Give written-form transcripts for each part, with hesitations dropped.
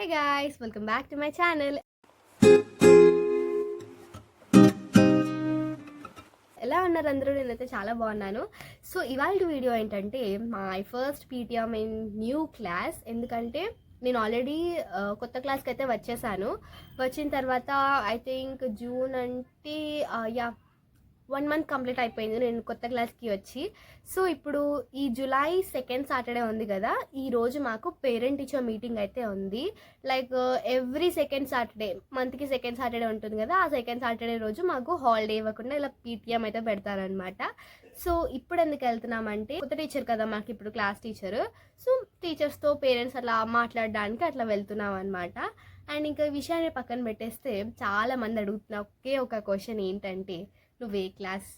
Hey guys, welcome back to my channel. ఎలా ఉన్నారు అందరూ? నేనైతే చాలా బాగున్నాను. సో ఇవాళ వీడియో ఏంటంటే my first PTM in new class. ఎందుకంటే నేను ఆల్రెడీ కొత్త క్లాస్కి అయితే వచ్చేసాను. వచ్చిన తర్వాత ఐ థింక్ జూన్ అంటే 1 మంత్ కంప్లీట్ అయిపోయింది నేను కొత్త క్లాస్కి వచ్చి. సో ఇప్పుడు ఈ జూలై 2nd సాటర్డే ఉంది కదా, ఈరోజు మాకు పేరెంట్ టీచర్ మీటింగ్ అయితే ఉంది. లైక్ ఎవ్రీ సెకండ్ సాటర్డే, మంత్కి సెకండ్ సాటర్డే ఉంటుంది కదా, ఆ సెకండ్ సాటర్డే రోజు మాకు హాలిడే ఇవ్వకుండా ఇలా పీటీఎం అయితే పెడతారనమాట. సో ఇప్పుడు ఎందుకు వెళ్తున్నామంటే, కొత్త టీచర్ కదా మాకు ఇప్పుడు క్లాస్ టీచర్. సో టీచర్స్తో పేరెంట్స్ అట్లా మాట్లాడడానికి అట్లా వెళ్తున్నాం అనమాట. అండ్ ఇంకా ఈ విషయాన్ని పక్కన పెట్టేస్తే చాలామంది అడుగుతున్న ఒకే ఒక క్వశ్చన్ ఏంటంటే, నువ్వే క్లాస్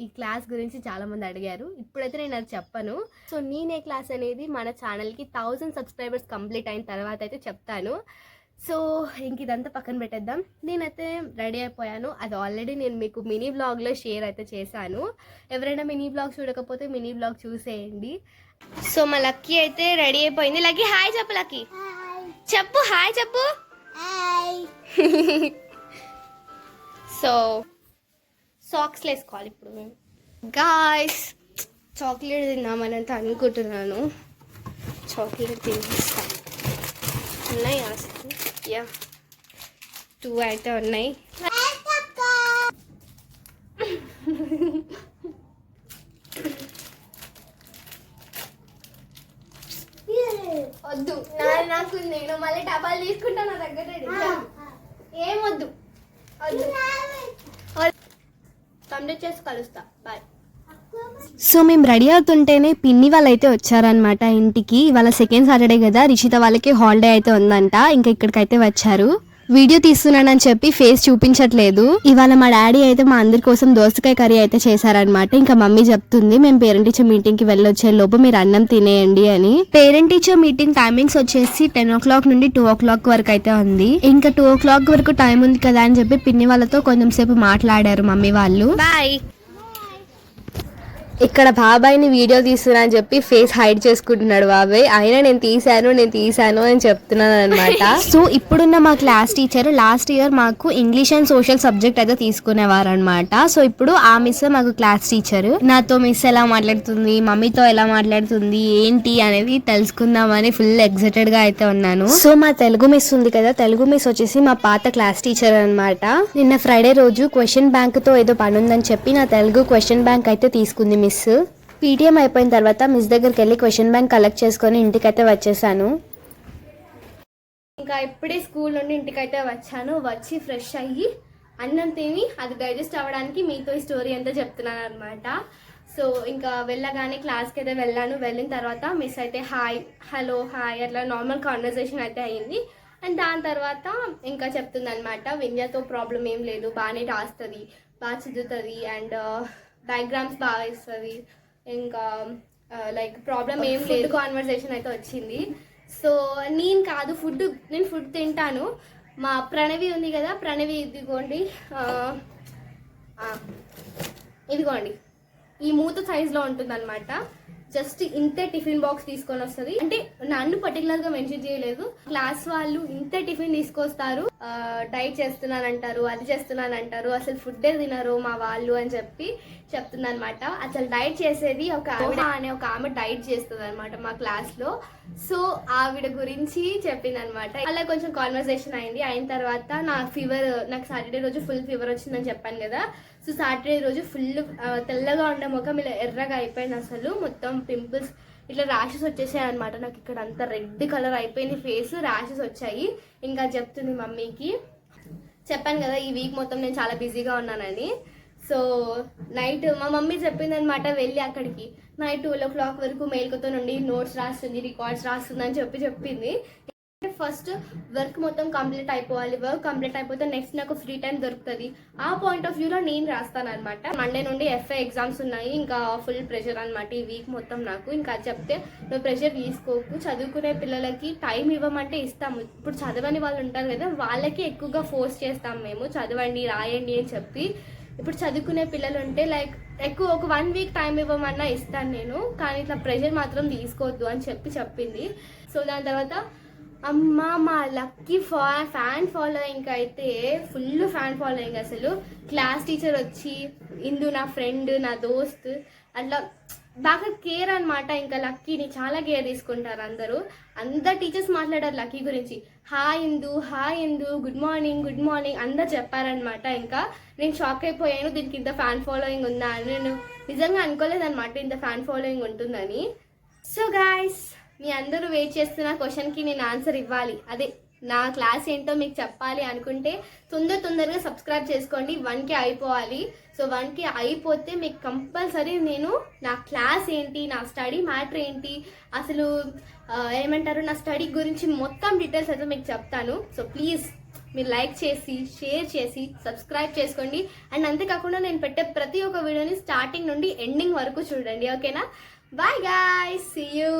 ఈ క్లాస్ గురించి చాలామంది అడిగారు. ఇప్పుడైతే నేను అది చెప్పను. సో నేనే క్లాస్ అనేది మన ఛానల్కి 1000 సబ్స్క్రైబర్స్ కంప్లీట్ అయిన తర్వాత అయితే చెప్తాను. సో ఇంక ఇదంతా పక్కన పెట్టేద్దాం. నేనైతే రెడీ అయిపోయాను. అది ఆల్రెడీ నేను మీకు మినీ బ్లాగ్లో షేర్ అయితే చేశాను. ఎవరైనా మినీ బ్లాగ్ చూడకపోతే మినీ బ్లాగ్ చూసేయండి. సో మా లక్కీ అయితే రెడీ అయిపోయింది. లక్కీ హాయ్ చెప్పు. లక్కీ చెప్పు, హాయ్ చెప్పు. సో సాక్స్ వేసుకోవాలి ఇప్పుడు మేము. గాయ్స్, చాక్లెట్ తిన్నామని అయితే అనుకుంటున్నాను. చాక్లెట్ తినేస్తాం. ఉన్నాయి అసలు 2 అయితే ఉన్నాయి. వద్దు, నాకు నేను మళ్ళీ డబ్బాలు తీసుకుంటా నా దగ్గర. ఏం వద్దు, కంప్లీట్ చేసి కలుస్తా. బాయ్. సో మేము రెడీ అవుతుంటేనే పిన్ని వాళ్ళు అయితే వచ్చారనమాట ఇంటికి. ఇవాళ సెకండ్ సాటర్డే కదా, రిషిత వాళ్ళకి హాలిడే అయితే ఉందంట. ఇంకా ఇక్కడికైతే వచ్చారు. వీడియో తీస్తున్నానని చెప్పి ఫేస్ చూపించట్లేదు. ఇవాళ మా డాడీ అయితే మా అందరి కోసం దోసకాయ కర్రీ అయితే చేశారనమాట. ఇంకా మమ్మీ చెప్తుంది, మేము పేరెంట్ టీచర్ మీటింగ్ కి వెళ్ళొచ్చే లోపు మీరు అన్నం తినేయండి అని. పేరెంట్ టీచర్ మీటింగ్ టైమింగ్స్ వచ్చేసి 10 o'clock నుండి 2 o'clock వరకు అయితే ఉంది. ఇంకా 2 o'clock వరకు టైం ఉంది కదా అని చెప్పి పిన్ని వాళ్ళతో కొంచెం సేపు మాట్లాడారు మమ్మీ వాళ్ళు. బాయ్. ఇక్కడ బాబాయ్ని వీడియో తీస్తున్నా అని చెప్పి ఫేస్ హైడ్ చేసుకుంటున్నాడు బాబాయ్. అయినా నేను తీసాను అని చెప్తున్నాను అనమాట. సో ఇప్పుడున్న మా క్లాస్ టీచర్ లాస్ట్ ఇయర్ మాకు ఇంగ్లీష్ అండ్ సోషల్ సబ్జెక్ట్ అయితే తీసుకునేవారు అనమాట. సో ఇప్పుడు ఆ మిస్ మాకు క్లాస్ టీచర్. నాతో మిస్ ఎలా మాట్లాడుతుంది, మమ్మీతో ఎలా మాట్లాడుతుంది ఏంటి అనేది తెలుసుకుందామని ఫుల్ ఎక్సైటెడ్ గా అయితే ఉన్నాను. సో మా తెలుగు మిస్ ఉంది కదా, తెలుగు మిస్ వచ్చేసి మా పాత క్లాస్ టీచర్ అనమాట. నిన్న ఫ్రైడే రోజు క్వశ్చన్ బ్యాంక్ తో ఏదో పని ఉందని చెప్పి నా తెలుగు క్వశ్చన్ బ్యాంక్ అయితే తీసుకుంది మిస్. పీటీఎం అయిపోయిన తర్వాత మిస్ దగ్గరికి వెళ్ళి క్వశ్చన్ బ్యాంక్ కలెక్ట్ చేసుకొని ఇంటికైతే వచ్చేసాను. ఇంకా ఇప్పుడే స్కూల్ నుండి ఇంటికైతే వచ్చాను. వచ్చి ఫ్రెష్ అయ్యి అన్నం తిని అది డైజెస్ట్ అవ్వడానికి మీతో ఈ స్టోరీ అంతా చెప్తున్నాను అనమాట. సో ఇంకా వెళ్ళగానే క్లాస్కి అయితే వెళ్ళాను. వెళ్ళిన తర్వాత మిస్ అయితే హాయ్, హలో, హాయ్ అట్లా నార్మల్ కాన్వర్సేషన్ అయితే అయ్యింది. అండ్ దాని తర్వాత ఇంకా చెప్తుంది అనమాట, విద్యతో ప్రాబ్లం ఏం లేదు, బాగానే రాస్తుంది, బాగా చదువుతుంది, అండ్ డయాగ్రామ్స్ బాగా ఇస్తుంది, ఇంకా లైక్ ప్రాబ్లం ఏం లేదు. కాన్వర్సేషన్ అయితే వచ్చింది. సో నేను ఫుడ్ తింటాను. మా ప్రణవి ఉంది కదా, ప్రణవి ఇదిగోండి ఈ మూత సైజులో ఉంటుంది అనమాట. జస్ట్ ఇంతే టిఫిన్ బాక్స్ తీసుకొని వస్తుంది. అంటే నన్ను పర్టికులర్గా మెన్షన్ చేయలేదు, క్లాస్ వాళ్ళు ఇంతే టిఫిన్ తీసుకొస్తారు. డైట్ చేస్తున్నానంటారు, అది చేస్తున్నానంటారు, అసలు ఫుడ్డే తినరు మా వాళ్ళు అని చెప్పి చెప్తుంది అనమాట. అసలు డైట్ చేసేది ఒక ఆమె డైట్ చేస్తుంది అనమాట మా క్లాస్ లో. సో ఆవిడ గురించి చెప్పింది అనమాట. అలా కొంచెం కాన్వర్సేషన్ అయింది. అయిన తర్వాత నాకు సాటర్డే రోజు ఫుల్ ఫీవర్ వచ్చిందని చెప్పాను కదా. సో సాటర్డే రోజు ఫుల్ తెల్లగా ఉండే ముఖం ఇలా ఎర్రగా అయిపోయింది. అసలు మొత్తం పింపుల్స్ ఇట్లా ర్యాషెస్ వచ్చేసాయి అనమాట. నాకు ఇక్కడ అంతా రెడ్ కలర్ అయిపోయింది ఫేస్, ర్యాషెస్ వచ్చాయి. ఇంకా చెప్తుంది మమ్మీకి, చెప్పాను కదా ఈ వీక్ మొత్తం నేను చాలా బిజీగా ఉన్నానని. సో నైట్ మా మమ్మీ చెప్పింది అనమాట, వెళ్ళి అక్కడికి నైట్ 12 o'clock వరకు మేల్కొతో నుండి నోట్స్ రాస్తుంది, రికార్డ్స్ రాస్తుంది అని చెప్పింది. ఫస్ట్ వర్క్ మొత్తం కంప్లీట్ అయిపోవాలి. వర్క్ కంప్లీట్ అయిపోతే నెక్స్ట్ నాకు ఫ్రీ టైం దొరుకుతుంది. ఆ పాయింట్ ఆఫ్ వ్యూలో నేను రాస్తాను అనమాట. మండే నుండి ఎఫ్ఐ ఎగ్జామ్స్ ఉన్నాయి. ఇంకా ఫుల్ ప్రెషర్ అనమాట ఈ వీక్ మొత్తం నాకు. ఇంకా చెప్తే నువ్వు ప్రెషర్ తీసుకోకు, చదువుకునే పిల్లలకి టైం ఇవ్వమంటే ఇస్తాము. ఇప్పుడు చదవని వాళ్ళు ఉంటారు కదా, వాళ్ళకి ఎక్కువగా ఫోర్స్ చేస్తాం మేము, చదవండి రాయండి అని చెప్పి. ఇప్పుడు చదువుకునే పిల్లలు ఉంటే లైక్ ఎక్కువ ఒక 1 వీక్ టైం ఇవ్వమన్నా ఇస్తాను నేను, కానీ ఇట్లా ప్రెషర్ మాత్రం తీసుకోవద్దు అని చెప్పింది. సో దాని తర్వాత అమ్మ మా లక్కీ ఫ్యాన్ ఫాలోయింగ్ అయితే ఫుల్ ఫ్యాన్ ఫాలోయింగ్. అసలు క్లాస్ టీచర్ వచ్చి ఇందు నా ఫ్రెండ్ నా దోస్త్ అట్లా బాగా కేర్ అనమాట. ఇంకా లక్కీని చాలా కేర్ తీసుకుంటారు అందరు టీచర్స్ మాట్లాడారు లక్కీ గురించి. హాయ్ ఇందు గుడ్ మార్నింగ్ అందరు చెప్పారనమాట. ఇంకా నేను షాక్ అయిపోయాను, దీనికి ఇంత ఫ్యాన్ ఫాలోయింగ్ ఉందా అని. నేను నిజంగా అనుకోలేదన్నమాట ఇంత ఫ్యాన్ ఫాలోయింగ్ ఉంటుందని. సో గాయస్, మీ అందరూ వెయిట్ చేస్తున్న క్వశ్చన్కి నేను ఆన్సర్ ఇవ్వాలి. అదే నా క్లాస్ ఏంటో మీకు చెప్పాలి అనుకుంటే తొందరగా సబ్స్క్రైబ్ చేసుకోండి. 1K అయిపోవాలి. సో 1K అయిపోతే మీకు కంపల్సరీ నేను నా క్లాస్ ఏంటి, నా స్టడీ మ్యాటర్ ఏంటి, అసలు ఏమంటారు నా స్టడీ గురించి మొత్తం డీటెయిల్స్ అయితే మీకు చెప్తాను. సో ప్లీజ్ మీరు లైక్ చేసి షేర్ చేసి సబ్స్క్రైబ్ చేసుకోండి. అండ్ అంతేకాకుండా నేను పెట్టే ప్రతి ఒక్క వీడియోని స్టార్టింగ్ నుండి ఎండింగ్ వరకు చూడండి. ఓకేనా? Bye guys, see you.